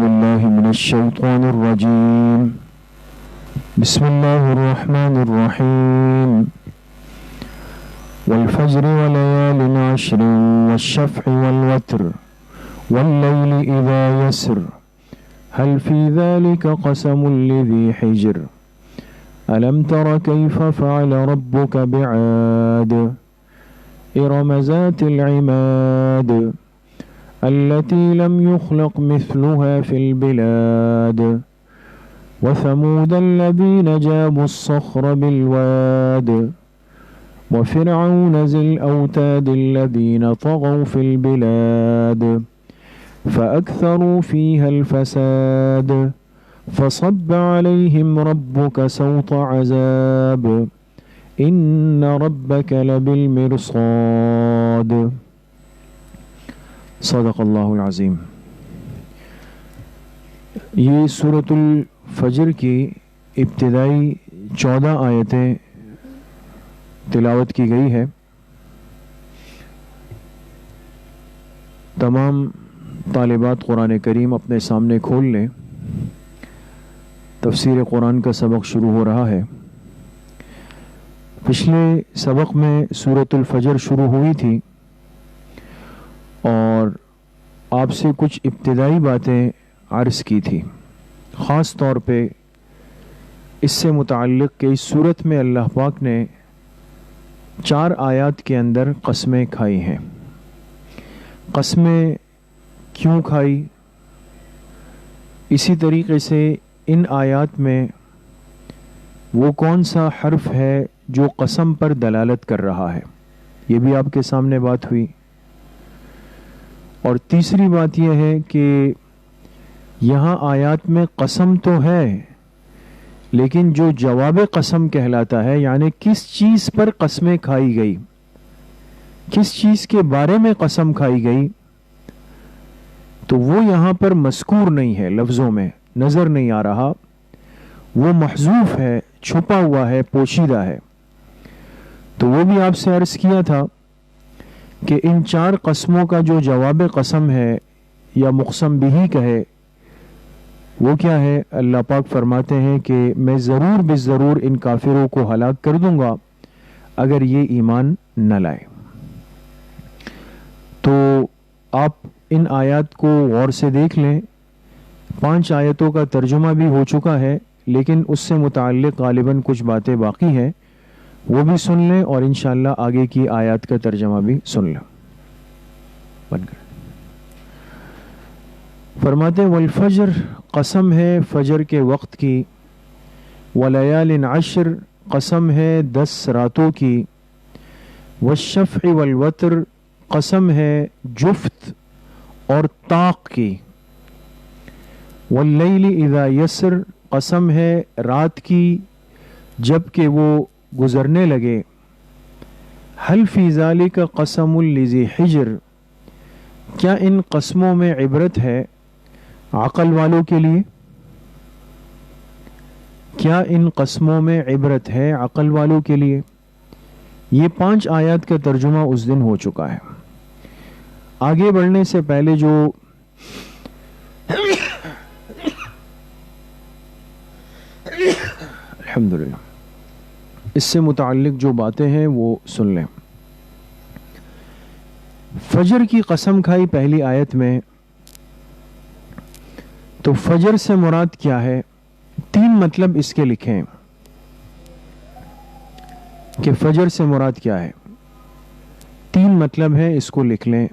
بالله من الشيطان الرجيم. بسم الله الرحمن الرحيم. والفجر وليال عشر والشفع والوتر والليل إذا يسر هل في ذلك قسم لذي حجر ألم تر كيف فعل ربك بعاد إرم ذات العماد التي لم يخلق مثلها في البلاد وثمود الذين جابوا الصخر بالواد وفرعون ذي الأوتاد الذين طغوا في البلاد فأكثروا فيها الفساد فصب عليهم ربك سوط عذاب إن ربك لبالمرصاد. صدق اللہ العظیم. یہ سورۃ الفجر کی ابتدائی 14 آیتیں تلاوت کی گئی ہے. تمام طالبات قرآن کریم اپنے سامنے کھول لیں. تفسیر قرآن کا سبق شروع ہو رہا ہے. پچھلے سبق میں سورۃ الفجر شروع ہوئی تھی اور آپ سے کچھ ابتدائی باتیں عرض کی تھی، خاص طور پہ اس سے متعلق کہ اس صورت میں اللہ پاک نے 4 آیات کے اندر قسمیں کھائی ہیں. قسمیں کیوں کھائی؟ اسی طریقے سے ان آیات میں وہ کون سا حرف ہے جو قسم پر دلالت کر رہا ہے، یہ بھی آپ کے سامنے بات ہوئی. اور تیسری بات یہ ہے کہ یہاں آیات میں قسم تو ہے لیکن جو جواب قسم کہلاتا ہے، یعنی کس چیز پر قسمیں کھائی گئی، کس چیز کے بارے میں قسم کھائی گئی، تو وہ یہاں پر مذکور نہیں ہے، لفظوں میں نظر نہیں آ رہا، وہ محذوف ہے، چھپا ہوا ہے، پوشیدہ ہے. تو وہ بھی آپ سے عرض کیا تھا کہ ان 4 قسموں کا جو جواب قسم ہے یا مقسم بھی کہے وہ کیا ہے؟ اللہ پاک فرماتے ہیں کہ میں ضرور بالضرور ان کافروں کو ہلاک کر دوں گا اگر یہ ایمان نہ لائے. تو آپ ان آیات کو غور سے دیکھ لیں. 5 آیتوں کا ترجمہ بھی ہو چکا ہے لیکن اس سے متعلق غالباً کچھ باتیں باقی ہیں، وہ بھی سن لیں اور انشاءاللہ آگے کی آیات کا ترجمہ بھی سن لیں. فرماتے ہیں والفجر، قسم ہے فجر کے وقت کی، ولیال عشر، قسم ہے 10 راتوں کی، والشفع والوتر، قسم ہے جفت اور طاق کی، واللیل اذا یسر، قسم ہے رات کی جب کہ وہ گزرنے لگے. حل فی ذالک قسم لذی حجر، کیا ان قسموں میں عبرت ہے عقل والوں کے لیے؟ کیا ان قسموں میں عبرت ہے عقل والوں کے لیے؟ یہ 5 آیات کا ترجمہ اس دن ہو چکا ہے. آگے بڑھنے سے پہلے جو الحمدللہ اس سے متعلق جو باتیں ہیں وہ سن لیں. فجر کی قسم کھائی پہلی آیت میں. تو فجر سے مراد کیا ہے؟ 3 مطلب اس کے لکھیں کہ فجر سے مراد کیا ہے. 3 مطلب ہے، اس کو لکھ لیں.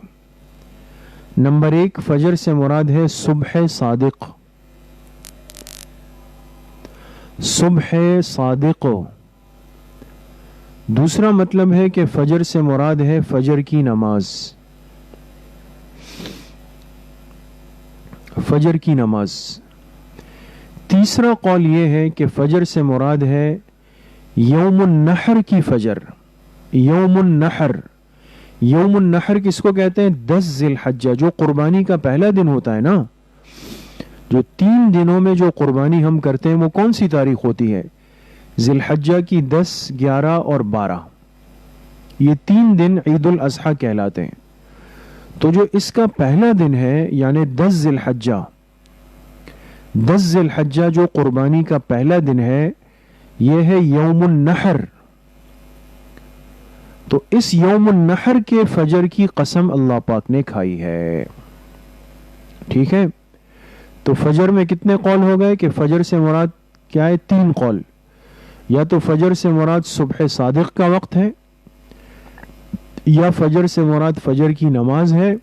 نمبر 1، فجر سے مراد ہے صبح صادق. صبح صادق. دوسرا مطلب ہے کہ فجر سے مراد ہے فجر کی نماز. فجر کی نماز. تیسرا قول یہ ہے کہ فجر سے مراد ہے یوم النحر کی فجر. یوم النحر. یوم النحر کس کو کہتے ہیں؟ 10 ذی الحجہ، جو قربانی کا پہلا دن ہوتا ہے نا. جو 3 دنوں میں جو قربانی ہم کرتے ہیں وہ کون سی تاریخ ہوتی ہے؟ ذی الحجہ کی 10، 11 اور 12. یہ 3 دن عید الاضحیٰ کہلاتے ہیں. تو جو اس کا پہلا دن ہے یعنی 10 ذی الحجہ، 10 ذی الحجہ جو قربانی کا پہلا دن ہے یہ ہے یوم النحر. تو اس یوم النحر کے فجر کی قسم اللہ پاک نے کھائی ہے. ٹھیک ہے, تو فجر میں کتنے قول ہو گئے کہ فجر سے مراد کیا ہے؟ 3 قول. یا تو فجر سے مراد صبح صادق کا وقت ہے, یا فجر سے مراد فجر کی نماز ہے,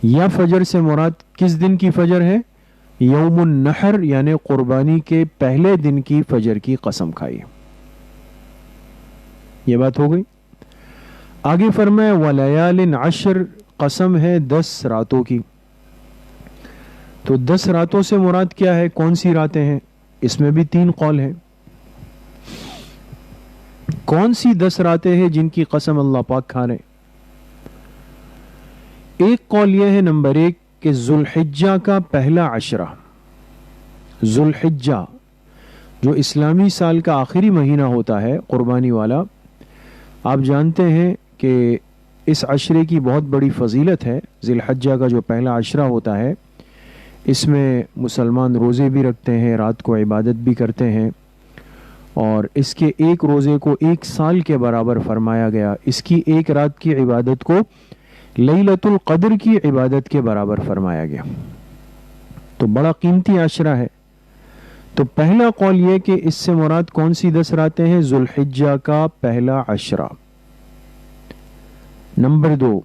یا فجر سے مراد کس دن کی فجر ہے؟ یوم النحر یعنی قربانی کے پہلے دن کی فجر کی قسم کھائی. یہ بات ہو گئی. آگے فرمایا وَلَيَالٍ عَشْرٍ, قسم ہے 10 راتوں کی. تو 10 راتوں سے مراد کیا ہے؟ کون سی راتیں ہیں؟ اس میں بھی 3 قول ہیں. کون سی 10 راتیں ہیں جن کی قسم اللہ پاک کھا رہے؟ ایک قول یہ ہے نمبر 1 کہ ذوالحجہ کا پہلا عشرہ. ذوالحجہ جو اسلامی سال کا آخری مہینہ ہوتا ہے قربانی والا, آپ جانتے ہیں کہ اس عشرے کی بہت بڑی فضیلت ہے. ذی الحجہ کا جو پہلا عشرہ ہوتا ہے اس میں مسلمان روزے بھی رکھتے ہیں, رات کو عبادت بھی کرتے ہیں, اور اس کے ایک روزے کو 1 سال کے برابر فرمایا گیا. اس کی ایک رات کی عبادت کو لیلۃ القدر کی عبادت کے برابر فرمایا گیا. تو بڑا قیمتی عشرہ ہے. تو پہلا قول یہ کہ اس سے مراد کون سی 10 راتیں ہیں؟ ذوالحجہ کا پہلا عشرہ. نمبر 2,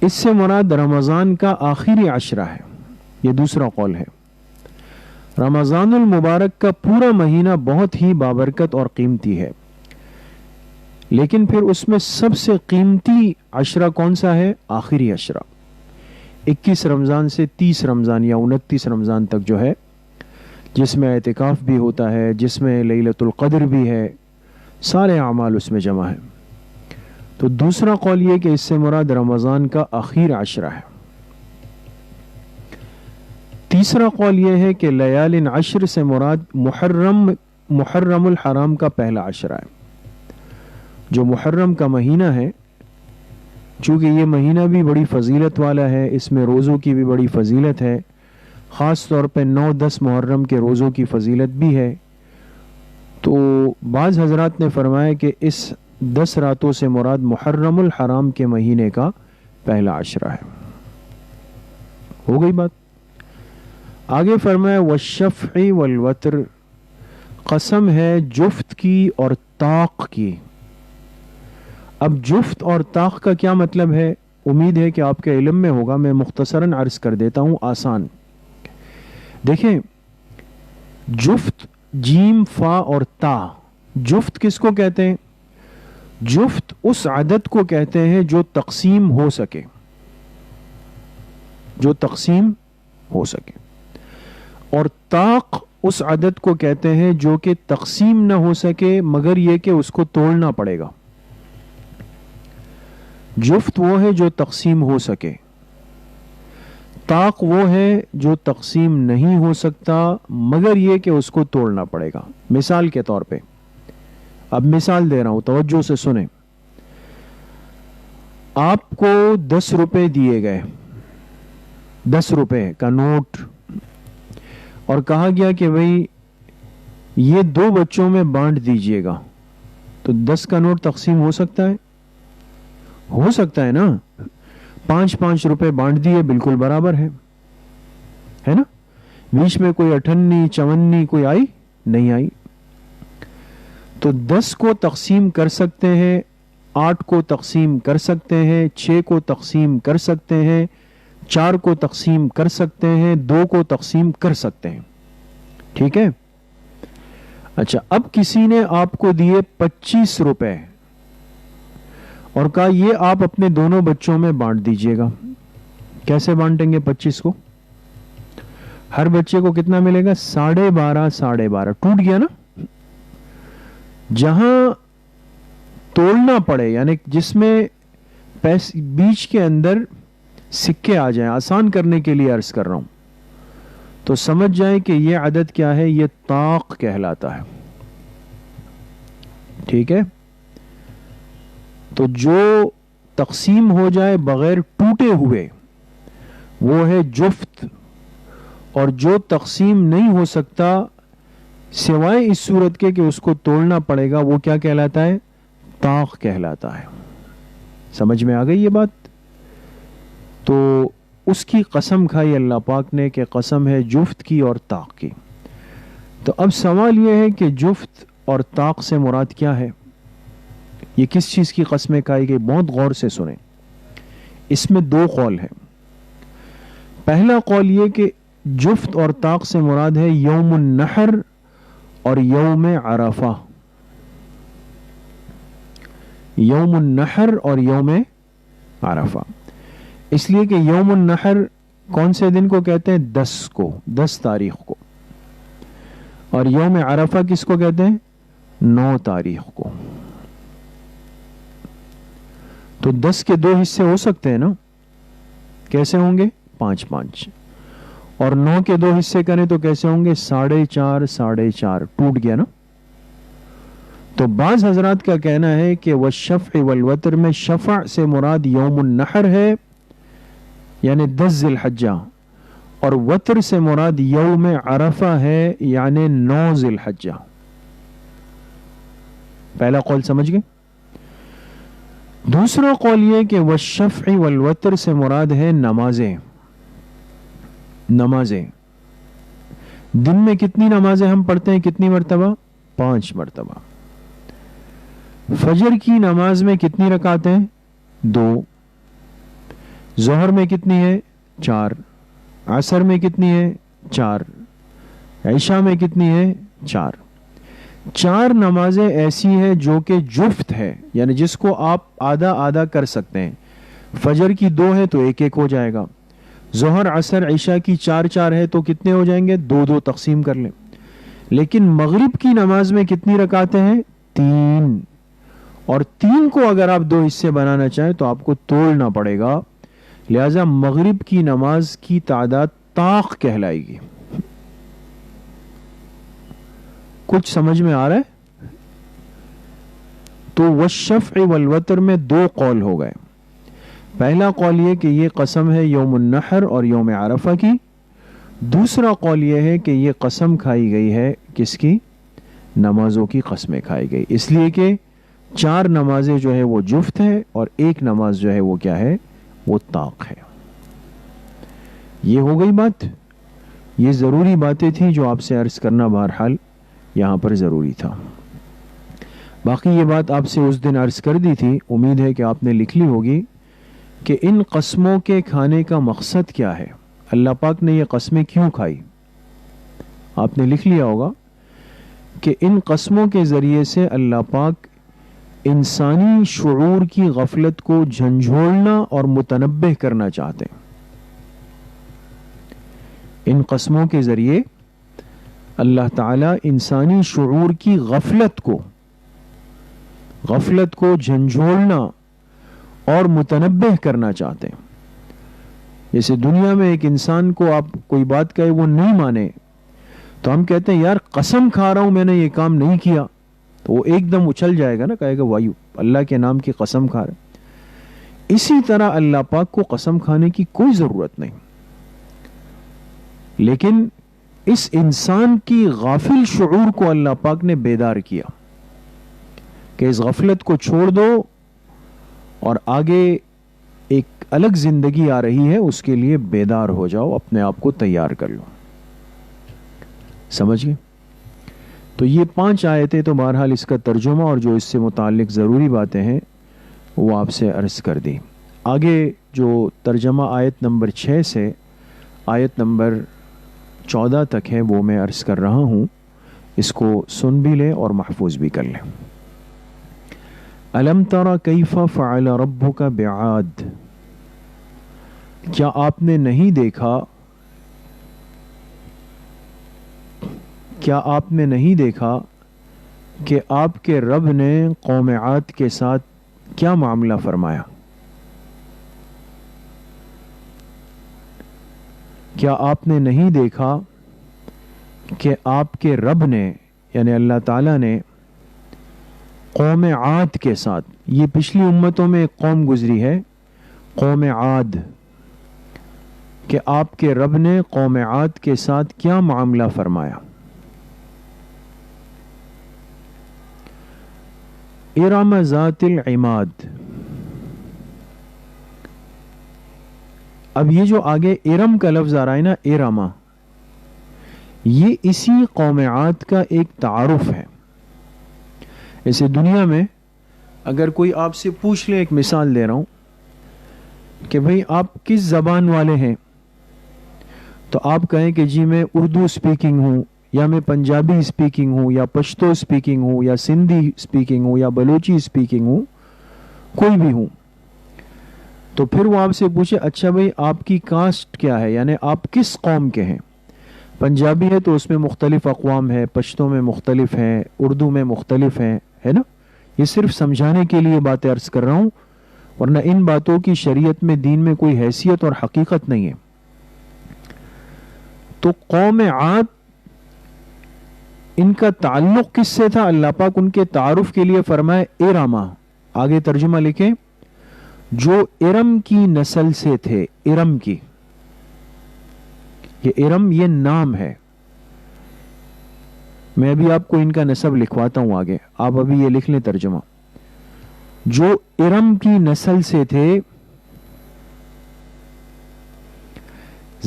اس سے مراد رمضان کا آخری عشرہ ہے. یہ دوسرا قول ہے. رمضان المبارک کا پورا مہینہ بہت ہی بابرکت اور قیمتی ہے, لیکن پھر اس میں سب سے قیمتی عشرہ کون سا ہے؟ آخری عشرہ. 21 رمضان سے 30 رمضان یا 29 رمضان تک جو ہے, جس میں اعتکاف بھی ہوتا ہے, جس میں لیلۃ القدر بھی ہے, سارے اعمال اس میں جمع ہیں. تو دوسرا قول یہ کہ اس سے مراد رمضان کا آخر عشرہ ہے. تیسرا قول یہ ہے کہ لیال عشر سے مراد محرم الحرام کا پہلا عشرہ ہے. جو محرم کا مہینہ ہے, چونکہ یہ مہینہ بھی بڑی فضیلت والا ہے, اس میں روزوں کی بھی بڑی فضیلت ہے, خاص طور پہ 9-10 محرم کے روزوں کی فضیلت بھی ہے. تو بعض حضرات نے فرمایا کہ اس 10 راتوں سے مراد محرم الحرام کے مہینے کا پہلا عشرہ ہے. ہو گئی بات. آگے فرمایا والشفع والوتر, قسم ہے جفت کی اور طاق کی. اب جفت اور طاق کا کیا مطلب ہے؟ امید ہے کہ آپ کے علم میں ہوگا, میں مختصراً عرض کر دیتا ہوں, آسان. دیکھیں, جفت جیم فا اور تا, جفت کس کو کہتے ہیں؟ جفت اس عدد کو کہتے ہیں جو تقسیم ہو سکے, جو تقسیم ہو سکے. اور طاق اس عدد کو کہتے ہیں جو کہ تقسیم نہ ہو سکے مگر یہ کہ اس کو توڑنا پڑے گا. جفت وہ ہے جو تقسیم ہو سکے, طاق وہ ہے جو تقسیم نہیں ہو سکتا مگر یہ کہ اس کو توڑنا پڑے گا. مثال کے طور پہ, اب مثال دے رہا ہوں, توجہ سے سنیں. آپ کو 10 روپے دیے گئے, 10 روپے کا نوٹ, اور کہا گیا کہ بھئی یہ 2 بچوں میں بانٹ دیجئے گا. تو 10 کا نوٹ تقسیم ہو سکتا ہے؟ ہو سکتا ہے نا. 5-5 روپے بانٹ دیے, بالکل برابر ہے نا. بیچ میں کوئی 58 54 کوئی آئی نہیں آئی. تو 10 کو تقسیم کر سکتے ہیں, 8 کو تقسیم کر سکتے ہیں, 6 کو تقسیم کر سکتے ہیں, 4 کو تقسیم کر سکتے ہیں, 2 کو تقسیم کر سکتے ہیں. ٹھیک ہے. اچھا, اب کسی نے آپ کو دیے 25 روپے اور کہا یہ آپ اپنے دونوں بچوں میں بانٹ دیجئے گا. کیسے بانٹیں گے 25 کو؟ ہر بچے کو کتنا ملے گا؟ 12.5 ٹوٹ گیا نا. جہاں توڑنا پڑے, یعنی جس میں بیچ کے اندر سکے آ جائیں, آسان کرنے کے لیے عرض کر رہا ہوں, تو سمجھ جائیں کہ یہ عدد کیا ہے, یہ طاق کہلاتا ہے. ٹھیک ہے. تو جو تقسیم ہو جائے بغیر ٹوٹے ہوئے وہ ہے جفت, اور جو تقسیم نہیں ہو سکتا سوائے اس صورت کے کہ اس کو توڑنا پڑے گا، وہ کیا کہلاتا ہے؟ طاق کہلاتا ہے۔ سمجھ میں آ گئی یہ بات؟ تو اس کی قسم کھائی اللہ پاک نے کہ قسم ہے جفت کی اور طاق کی۔ تو اب سوال یہ ہے کہ جفت اور طاق سے مراد کیا ہے؟ یہ کس چیز کی قسمیں کھائی گئی؟ بہت غور سے سنیں، اس میں دو قول ہیں۔ پہلا قول یہ کہ جفت اور طاق سے مراد ہے یوم النحر اور یوم عرفہ۔ یوم النحر اور یوم عرفہ، اس لیے کہ یوم النحر کون سے دن کو کہتے ہیں؟ 10 تاریخ کو، اور یوم عرفہ کس کو کہتے ہیں؟ 9 تاریخ کو۔ تو 10 کے 2 حصے ہو سکتے ہیں نا؟ کیسے ہوں گے؟ 5 اور 9 کے 2 حصے کریں تو کیسے ہوں گے؟ 4.5 ٹوٹ گیا نا؟ تو بعض حضرات کا کہنا ہے کہ والشفع والوتر میں شفع سے مراد یوم النحر ہے یعنی 10 ذی الحجہ، اور وتر سے مراد یوم عرفہ ہے یعنی 9 ذی الحجہ۔ پہلا قول سمجھ گئے؟ دوسرا قول یہ کہ والشفع والوتر سے مراد ہے نمازیں۔ دن میں کتنی نمازیں ہم پڑھتے ہیں؟ کتنی مرتبہ؟ 5 مرتبہ۔ فجر کی نماز میں کتنی رکعتیں؟ 2۔ ظہر میں کتنی ہے؟ 4۔ عصر میں کتنی ہے؟ 4۔ عشاء میں کتنی ہے؟ 4۔ 4 نمازیں ایسی ہیں جو کہ جفت ہے، یعنی جس کو آپ آدھا آدھا کر سکتے ہیں۔ فجر کی 2 ہے تو 1 ہو جائے گا، ظہر عصر عشاء کی 4 ہے تو کتنے ہو جائیں گے؟ 2 تقسیم کر لیں۔ لیکن مغرب کی نماز میں کتنی رکعتیں ہیں؟ 3، اور 3 کو اگر آپ 2 حصے بنانا چاہیں تو آپ کو توڑنا پڑے گا، لہذا مغرب کی نماز کی تعداد طاق کہلائے گی۔ کچھ سمجھ میں آ رہا ہے؟ تو والشفع والوتر میں 2 قول ہو گئے۔ پہلا قول یہ کہ یہ قسم ہے یوم النحر اور یوم عرفہ کی، دوسرا قول یہ ہے کہ یہ قسم کھائی گئی ہے کس کی؟ نمازوں کی قسمیں کھائی گئی، اس لیے کہ 4 نمازیں جو ہے وہ جفت ہے اور 1 نماز جو ہے وہ کیا ہے؟ وہ طاق ہے۔ یہ ہو گئی بات۔ یہ ضروری باتیں تھیں جو آپ سے عرض کرنا بہرحال یہاں پر ضروری تھا۔ باقی یہ بات آپ سے اس دن عرض کر دی تھی، امید ہے کہ آپ نے لکھ لی ہوگی کہ ان قسموں کے کھانے کا مقصد کیا ہے، اللہ پاک نے یہ قسمیں کیوں کھائی۔ آپ نے لکھ لیا ہوگا کہ ان قسموں کے ذریعے سے اللہ پاک انسانی شعور کی غفلت کو جھنجھوڑنا اور متنبہ کرنا چاہتے ہیں۔ ان قسموں کے ذریعے اللہ تعالیٰ انسانی شعور کی غفلت کو جھنجھوڑنا اور متنبہ کرنا چاہتے ہیں۔ جیسے دنیا میں ایک انسان کو آپ کوئی بات کہے وہ نہیں مانے تو ہم کہتے ہیں یار قسم کھا رہا ہوں میں نے یہ کام نہیں کیا، تو وہ ایک دم اچھل جائے گا نا، کہے گا وایو اللہ کے نام کی قسم کھا رہے۔ اسی طرح اللہ پاک کو قسم کھانے کی کوئی ضرورت نہیں، لیکن اس انسان کی غافل شعور کو اللہ پاک نے بیدار کیا کہ اس غفلت کو چھوڑ دو اور آگے ایک الگ زندگی آ رہی ہے، اس کے لیے بیدار ہو جاؤ، اپنے آپ کو تیار کر لو۔ سمجھ گئے؟ تو یہ 5 آیتیں تو بہرحال اس کا ترجمہ اور جو اس سے متعلق ضروری باتیں ہیں وہ آپ سے عرض کر دی۔ آگے جو ترجمہ آیت نمبر 6 سے آیت نمبر 14 تک ہے وہ میں عرض کر رہا ہوں، اس کو سن بھی لیں اور محفوظ بھی کر لیں۔ الم تر کیف فعل ربک بعاد، کیا آپ نے نہیں دیکھا کہ آپ کے رب نے قوم عاد کے ساتھ کیا معاملہ فرمایا؟ کیا آپ نے نہیں دیکھا کہ آپ کے رب نے یعنی اللہ تعالیٰ نے قوم عاد کے ساتھ، یہ پچھلی امتوں میں ایک قوم گزری ہے قوم عاد، کہ آپ کے رب نے قوم عاد کے ساتھ کیا معاملہ فرمایا. ارم ذات العماد. اب یہ جو آگے ارم کا لفظ آ رہا ہے نا، ارما، یہ اسی قوم عاد کا ایک تعارف ہے. ایسے دنیا میں اگر کوئی آپ سے پوچھ لے، ایک مثال دے رہا ہوں کہ بھئی آپ کس زبان والے ہیں، تو آپ کہیں کہ جی میں اردو اسپیکنگ ہوں، یا میں پنجابی اسپیکنگ ہوں، یا پشتو اسپیکنگ ہوں، یا سندھی اسپیکنگ ہوں، یا بلوچی اسپیکنگ ہوں، کوئی بھی ہوں. تو پھر وہ آپ سے پوچھے اچھا بھئی آپ کی کاسٹ کیا ہے، یعنی آپ کس قوم کے ہیں. پنجابی ہے تو اس میں مختلف اقوام ہے، پشتو میں مختلف ہیں، اردو میں مختلف ہیں، ہے نا. یہ صرف سمجھانے کے لیے باتیں عرض کر رہا ہوں، ورنہ ان باتوں کی شریعت میں، دین میں کوئی حیثیت اور حقیقت نہیں ہے. تو قوم عاد ان کا تعلق کس سے تھا؟ اللہ پاک ان کے تعارف کے لیے فرمائے ارما. آگے ترجمہ لکھیں، جو ارم کی نسل سے تھے. ارم کی، یہ ارم یہ نام ہے. میں ابھی آپ کو ان کا نسب لکھواتا ہوں آگے، آپ ابھی یہ لکھ لیں ترجمہ. جو ارم کی نسل سے تھے،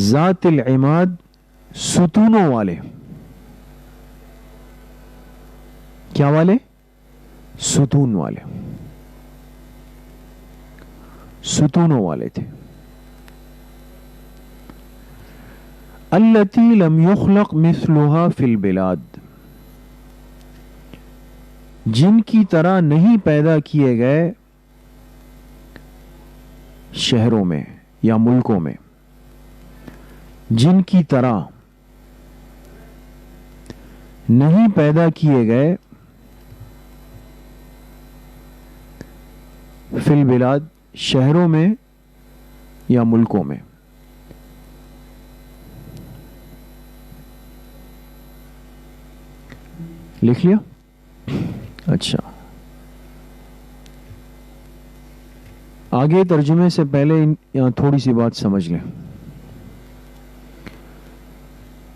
ذات العماد، ستونوں والے. کیا والے؟ ستون والے، ستونوں والے تھے. التی لم یخلق مثلها فی البلاد، جن کی طرح نہیں پیدا کیے گئے شہروں میں یا ملکوں میں. جن کی طرح نہیں پیدا کیے گئے فی البلاد، شہروں میں یا ملکوں میں. لکھ لیا؟ اچھا، آگے ترجمے سے پہلے یہاں تھوڑی سی بات سمجھ لیں.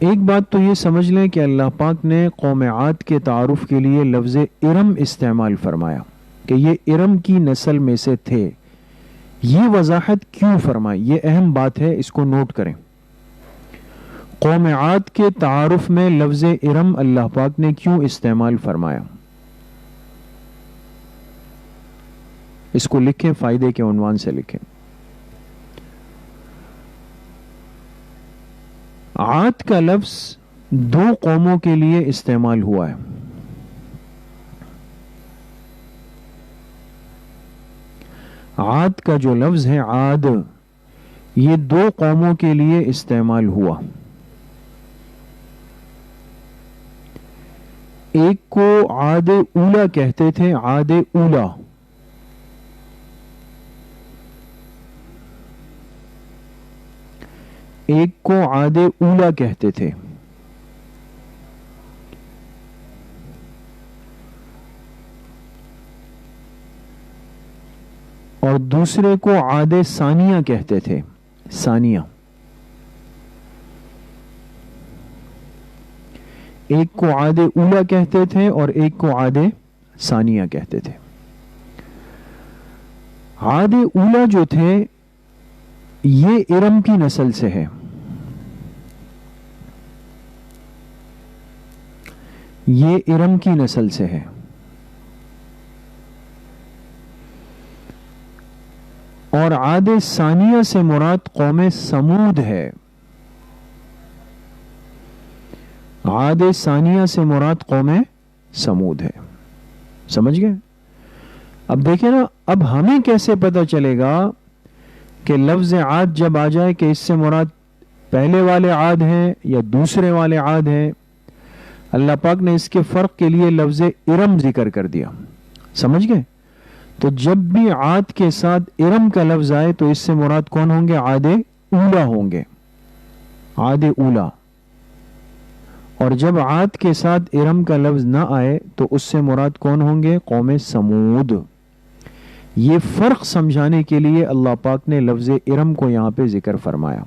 ایک بات تو یہ سمجھ لیں کہ اللہ پاک نے قوم عاد کے تعارف کے لیے لفظ ارم استعمال فرمایا کہ یہ ارم کی نسل میں سے تھے. یہ وضاحت کیوں فرمائی؟ یہ اہم بات ہے، اس کو نوٹ کریں. قوم عاد کے تعارف میں لفظ ارم اللہ پاک نے کیوں استعمال فرمایا؟ اس کو لکھیں، فائدے کے عنوان سے لکھیں. عاد کا لفظ دو قوموں کے لیے استعمال ہوا ہے. عاد کا جو لفظ ہے عاد، یہ دو قوموں کے لیے استعمال ہوا. ایک کو عاد اولا کہتے تھے، عاد اولا. ایک کو عاد اولا کہتے تھے. اور دوسرے کو عاد ثانیہ کہتے تھے. ثانیہ. ایک کو عاد اولا کہتے تھے اور ایک کو عاد ثانیہ کہتے تھے. عاد اولا جو تھے یہ ارم کی نسل سے ہے. یہ ارم کی نسل سے ہے. اور عاد ثانیہ سے مراد قوم سمود ہے. عاد ثانیہ سے مراد قوم سمود ہے. سمجھ گئے؟ اب دیکھیں نا، اب ہمیں کیسے پتہ چلے گا کہ لفظ عاد جب آ جائے کہ اس سے مراد پہلے والے عاد ہیں یا دوسرے والے عاد ہیں؟ اللہ پاک نے اس کے فرق کے لیے لفظ ارم ذکر کر دیا. سمجھ گئے؟ تو جب بھی عاد کے ساتھ ارم کا لفظ آئے تو اس سے مراد کون ہوں گے؟ عاد اولا ہوں گے. عاد اولا. اور جب عاد کے ساتھ ارم کا لفظ نہ آئے تو اس سے مراد کون ہوں گے؟ قوم سمود. یہ فرق سمجھانے کے لیے اللہ پاک نے لفظ ارم کو یہاں پہ ذکر فرمایا.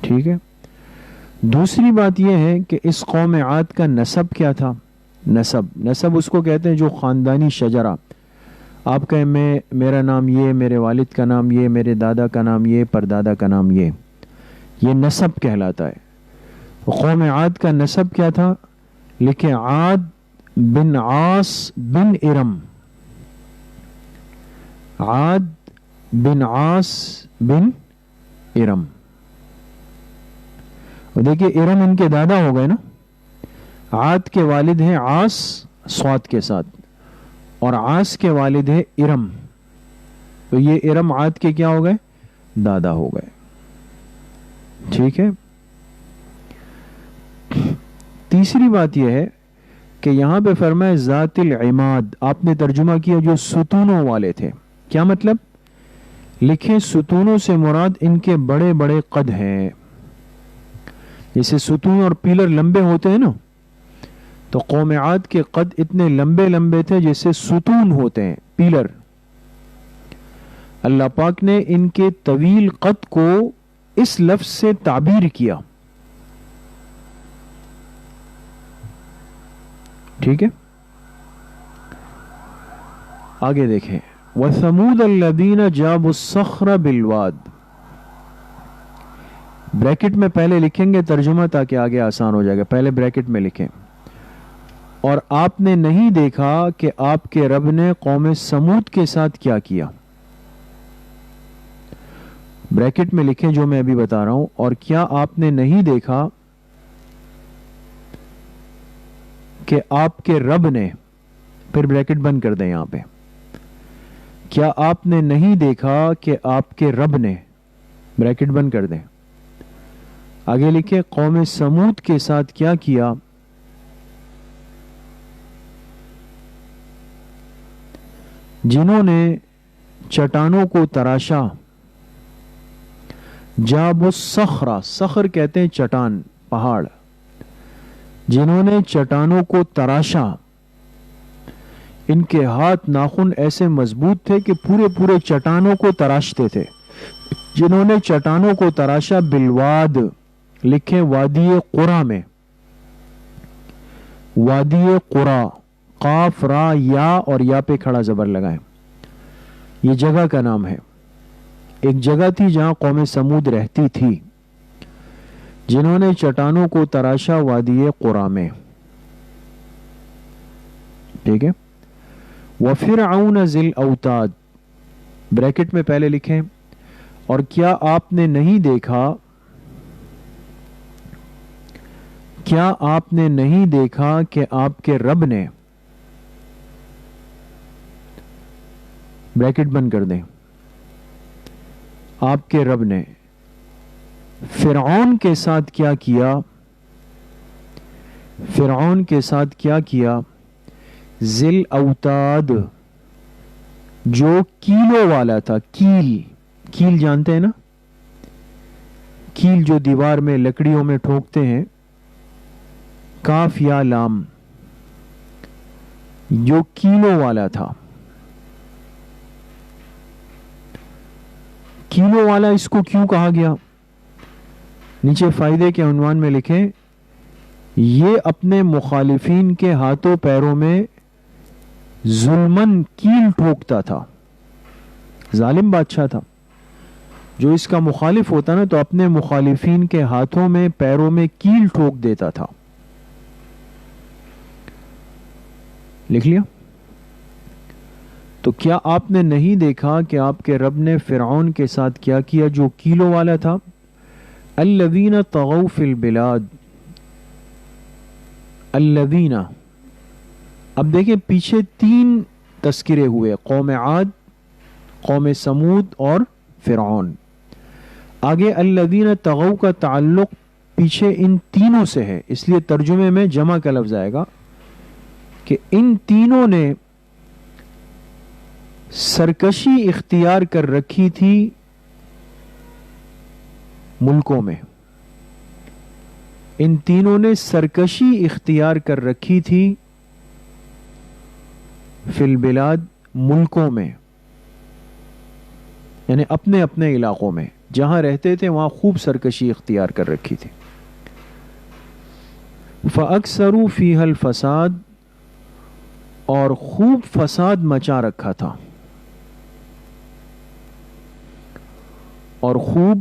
ٹھیک ہے. دوسری بات یہ ہے کہ اس قوم عاد کا نسب کیا تھا. نسب اس کو کہتے ہیں جو خاندانی شجرہ. آپ کہیں میرا نام یہ، میرے والد کا نام یہ، میرے دادا کا نام یہ، پردادا کا نام یہ نسب کہلاتا ہے. قوم عاد کا نسب کیا تھا؟ لکھیں عاد بن عاص بن ارم. عاد بن عاص بن ارم. دیکھیے ارم ان کے دادا ہو گئے نا. عاد کے والد ہیں عاص صاد کے ساتھ، اور عاص کے والد ہیں ارم. تو یہ ارم عاد کے کیا ہو گئے؟ دادا ہو گئے. ٹھیک ہے. تیسری بات یہ ہے کہ یہاں پہ فرمائے ذات العماد. آپ نے ترجمہ کیا جو ستونوں والے تھے. کیا مطلب؟ لکھیں ستونوں سے مراد ان کے بڑے بڑے قد ہیں. جیسے ستون اور پیلر لمبے ہوتے ہیں نا، تو قوم عاد کے قد اتنے لمبے لمبے تھے جیسے ستون ہوتے ہیں، پیلر. اللہ پاک نے ان کے طویل قد کو اس لفظ سے تعبیر کیا. ٹھیک ہے. آگے دیکھیں وَثَمُودَ الَّذِينَ جَابُوا الصَّخْرَ بِالْوَادِ. بریکٹ میں پہلے لکھیں گے ترجمہ تاکہ آگے آسان ہو جائے گا. پہلے بریکٹ میں لکھیں اور آپ نے نہیں دیکھا کہ آپ کے رب نے قوم سمود کے ساتھ کیا کیا. بریکٹ میں لکھیں جو میں ابھی بتا رہا ہوں. اور کیا آپ نے نہیں دیکھا کہ آپ کے رب نے، پھر بریکٹ بند کر دیں یہاں پہ. کیا آپ نے نہیں دیکھا کہ آپ کے رب نے، بریکٹ بند کر دیں. آگے لکھیں قوم سمود کے ساتھ کیا کیا. جنہوں نے چٹانوں کو تراشا. جاب الصخرہ، صخر کہتے ہیں چٹان، پہاڑ. جنہوں نے چٹانوں کو تراشا. ان کے ہاتھ ناخن ایسے مضبوط تھے کہ پورے پورے چٹانوں کو تراشتے تھے. جنہوں نے چٹانوں کو تراشا بالواد. لکھیں وادی قرا میں. وادی قرا، قاف را یا اور یا پہ کھڑا زبر لگائیں. یہ جگہ کا نام ہے. ایک جگہ تھی جہاں قوم سمود رہتی تھی. جنہوں نے چٹانوں کو تراشا وادی قرا میں. ٹھیک ہے. وَفِرْعَوْنَ ذِي الْأَوْتَادِ. بریکٹ میں پہلے لکھیں اور کیا آپ نے نہیں دیکھا، کیا آپ نے نہیں دیکھا کہ آپ کے رب نے، بریکٹ بند کر دیں، آپ کے رب نے فرعون کے ساتھ کیا کیا. فرعون کے ساتھ کیا کیا؟ ذل اوتاد، جو کیلوں والا تھا. کیل جانتے ہیں نا، کیل جو دیوار میں لکڑیوں میں ٹھوکتے ہیں، کاف یا لام، جو کیلوں والا تھا. کیلوں والا اس کو کیوں کہا گیا؟ نیچے فائدے کے عنوان میں لکھیں یہ اپنے مخالفین کے ہاتھوں پیروں میں ظلمن کیل ٹھوکتا تھا. ظالم بادشاہ تھا. جو اس کا مخالف ہوتا نا تو اپنے مخالفین کے ہاتھوں میں پیروں میں کیل ٹھوک دیتا تھا. لکھ لیا؟ تو کیا آپ نے نہیں دیکھا کہ آپ کے رب نے فرعون کے ساتھ کیا کیا جو کیلوں والا تھا؟ الذین طغوا فی البلاد. الذین، اب دیکھیں پیچھے 3 تذکرے ہوئے، قوم عاد، قوم سمود اور فرعون. آگے الذین طغوا کا تعلق پیچھے ان تینوں سے ہے، اس لیے ترجمے میں جمع کا لفظ آئے گا کہ ان تینوں نے سرکشی اختیار کر رکھی تھی ملکوں میں. ان تینوں نے سرکشی اختیار کر رکھی تھی فی البلاد، ملکوں میں، یعنی اپنے اپنے علاقوں میں. جہاں رہتے تھے وہاں خوب سرکشی اختیار کر رکھی تھی. فَأَكْثَرُوا فِيهَا الْفَسَادَ، اور خوب فساد مچا رکھا تھا، اور خوب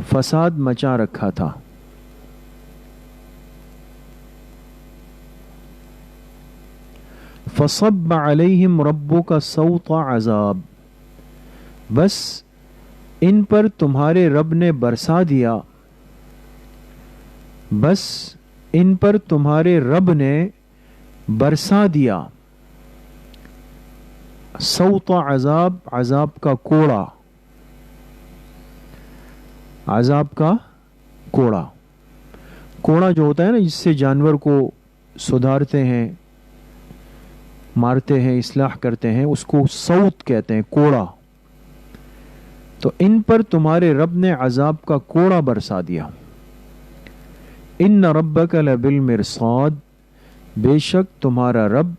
فساد مچا رکھا تھا. فَصَبَّ عَلَيْهِمْ رَبُّكَ سَوْطَ عَذَابٍ، بس ان پر تمہارے رب نے برسا دیا، بس ان پر تمہارے رب نے برسا دیا. سوط عذاب، عذاب کا کوڑا، عذاب کا کوڑا. کوڑا جو ہوتا ہے نا جس سے جانور کو سدھارتے ہیں، مارتے ہیں، اصلاح کرتے ہیں، اس کو سوط کہتے ہیں، کوڑا. تو ان پر تمہارے رب نے عذاب کا کوڑا برسا دیا. ان ربک لبالمرصاد، بے شک تمہارا رب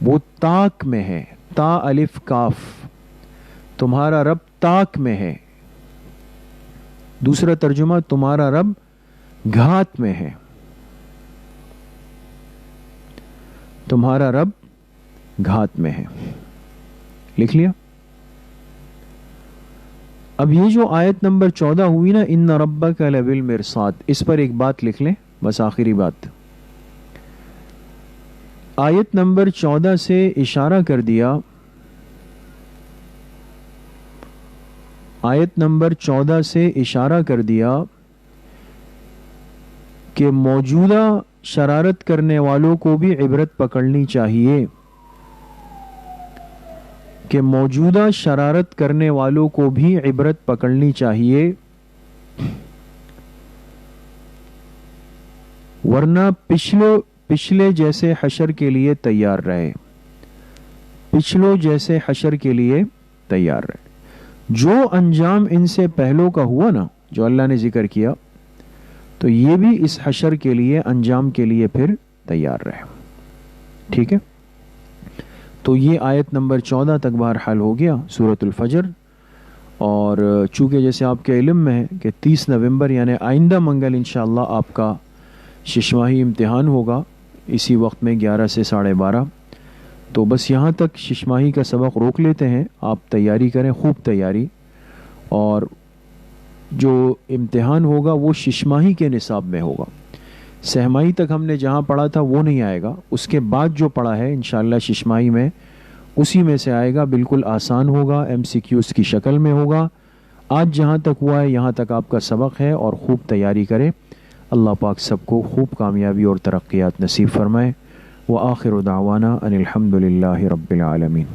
وہ تاک میں ہے. تا الف کاف، تمہارا رب تاک میں ہے. دوسرا ترجمہ تمہارا رب گھات میں ہے. تمہارا رب گھات میں ہے. لکھ لیا؟ اب یہ جو آیت نمبر 14 ہوئی نا، ان ربک لبالمرصاد، اس پر ایک بات لکھ لیں، بس آخری بات. آیت نمبر 14 سے اشارہ کر دیا، آیت نمبر 14 سے اشارہ کر دیا کہ موجودہ شرارت کرنے والوں کو بھی عبرت پکڑنی چاہیے، کہ موجودہ شرارت کرنے والوں کو بھی عبرت پکڑنی چاہیے، ورنہ پچھلے جیسے حشر کے لیے تیار رہے، پچھلوں جیسے حشر کے لیے تیار رہے. جو انجام ان سے پہلوں کا ہوا نا، جو اللہ نے ذکر کیا، تو یہ بھی اس حشر کے لیے، انجام کے لیے پھر تیار رہے. ٹھیک ہے؟ تو یہ آیت نمبر 14 تک بہرحال ہو گیا سورۃ الفجر. اور چونکہ جیسے آپ کے علم میں ہے کہ 30 نومبر یعنی آئندہ منگل انشاءاللہ آپ کا ششماہی امتحان ہوگا، اسی وقت میں 11 سے 12:30. تو بس یہاں تک ششماہی کا سبق روک لیتے ہیں. آپ تیاری کریں، خوب تیاری. اور جو امتحان ہوگا وہ ششماہی کے نصاب میں ہوگا. سہمائی تک ہم نے جہاں پڑھا تھا وہ نہیں آئے گا، اس کے بعد جو پڑھا ہے انشاءاللہ ششماہی میں اسی میں سے آئے گا. بالکل آسان ہوگا، MCQs کی شکل میں ہوگا. آج جہاں تک ہوا ہے یہاں تک آپ کا سبق ہے، اور خوب تیاری کریں. اللہ پاک سب کو خوب کامیابی اور ترقیات نصیب فرمائے. وآخر دعوانا ان الحمد للہ رب العالمین.